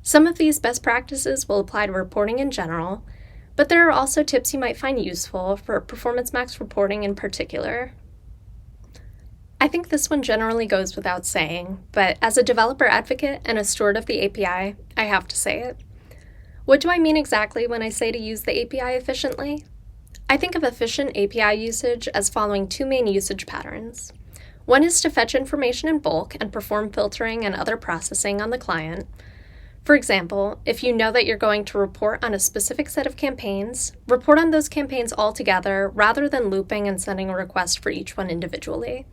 Some of these best practices will apply to reporting in general, but there are also tips you might find useful for Performance Max reporting in particular. I think this one generally goes without saying, but as a developer advocate and a steward of the API, I have to say it. What do I mean exactly when I say to use the API efficiently? I think of efficient API usage as following two main usage patterns. One is to fetch information in bulk and perform filtering and other processing on the client. For example, if you know that you're going to report on a specific set of campaigns, report on those campaigns all together rather than looping and sending a request for each one individually.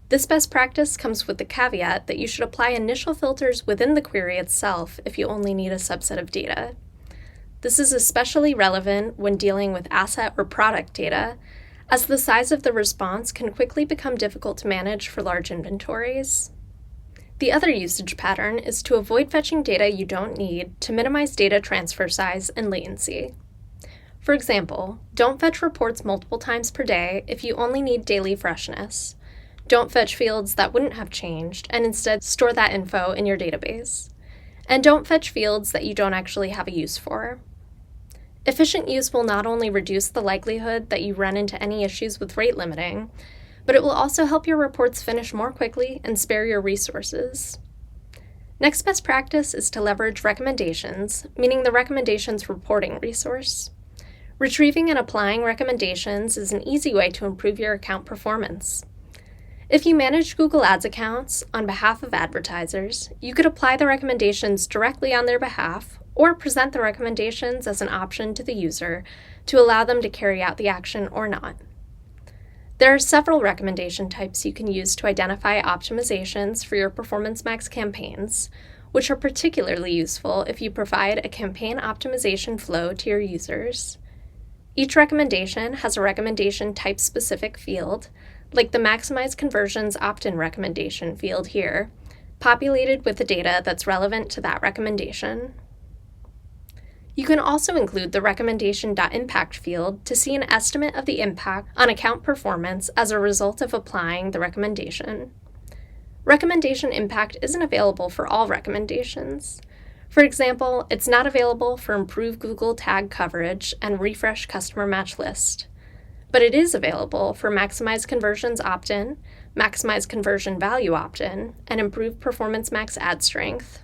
This best practice comes with the caveat that you should apply initial filters within the query itself if you only need a subset of data. This is especially relevant when dealing with asset or product data, as the size of the response can quickly become difficult to manage for large inventories. The other usage pattern is to avoid fetching data you don't need to minimize data transfer size and latency. For example, don't fetch reports multiple times per day if you only need daily freshness. Don't fetch fields that wouldn't have changed, and instead store that info in your database. And don't fetch fields that you don't actually have a use for. Efficient use will not only reduce the likelihood that you run into any issues with rate limiting, but it will also help your reports finish more quickly and spare your resources. Next best practice is to leverage recommendations, meaning the recommendations reporting resource. Retrieving and applying recommendations is an easy way to improve your account performance. If you manage Google Ads accounts on behalf of advertisers, you could apply the recommendations directly on their behalf or present the recommendations as an option to the user to allow them to carry out the action or not. There are several recommendation types you can use to identify optimizations for your Performance Max campaigns, which are particularly useful if you provide a campaign optimization flow to your users. Each recommendation has a recommendation type-specific field, like the Maximize Conversions opt-in recommendation field here, populated with the data that's relevant to that recommendation. You can also include the recommendation.impact field to see an estimate of the impact on account performance as a result of applying the recommendation. Recommendation impact isn't available for all recommendations. For example, it's not available for improved Google tag coverage and refresh customer match list. But it is available for Maximize Conversions opt-in, Maximize Conversion Value opt-in, and Improve Performance Max ad strength.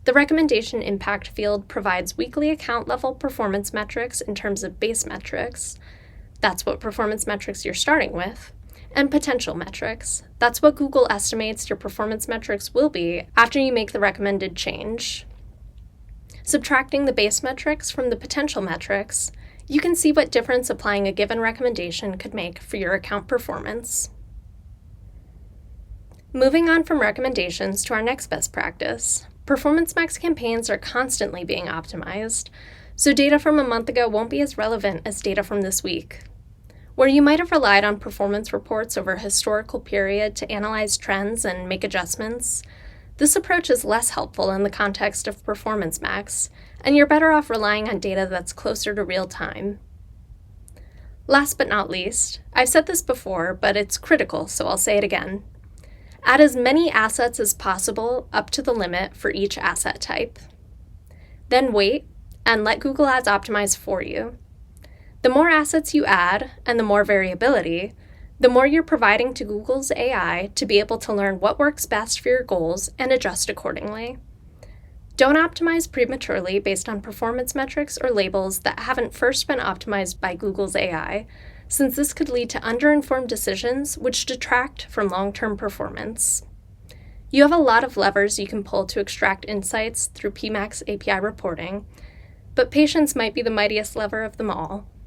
The Recommendation Impact field provides weekly account-level performance metrics in terms of base metrics. That's what performance metrics you're starting with. And potential metrics. That's what Google estimates your performance metrics will be after you make the recommended change. Subtracting the base metrics from the potential metrics, you can see what difference applying a given recommendation could make for your account performance. Moving on from recommendations to our next best practice, Performance Max campaigns are constantly being optimized, so data from a month ago won't be as relevant as data from this week. Where you might have relied on performance reports over a historical period to analyze trends and make adjustments, this approach is less helpful in the context of Performance Max, and you're better off relying on data that's closer to real time. Last but not least, I've said this before, but it's critical, so I'll say it again. Add as many assets as possible up to the limit for each asset type. Then wait and let Google Ads optimize for you. The more assets you add and the more variability, the more you're providing to Google's AI to be able to learn what works best for your goals and adjust accordingly. Don't optimize prematurely based on performance metrics or labels that haven't first been optimized by Google's AI, since this could lead to underinformed decisions which detract from long-term performance. You have a lot of levers you can pull to extract insights through PMax API reporting, but patience might be the mightiest lever of them all.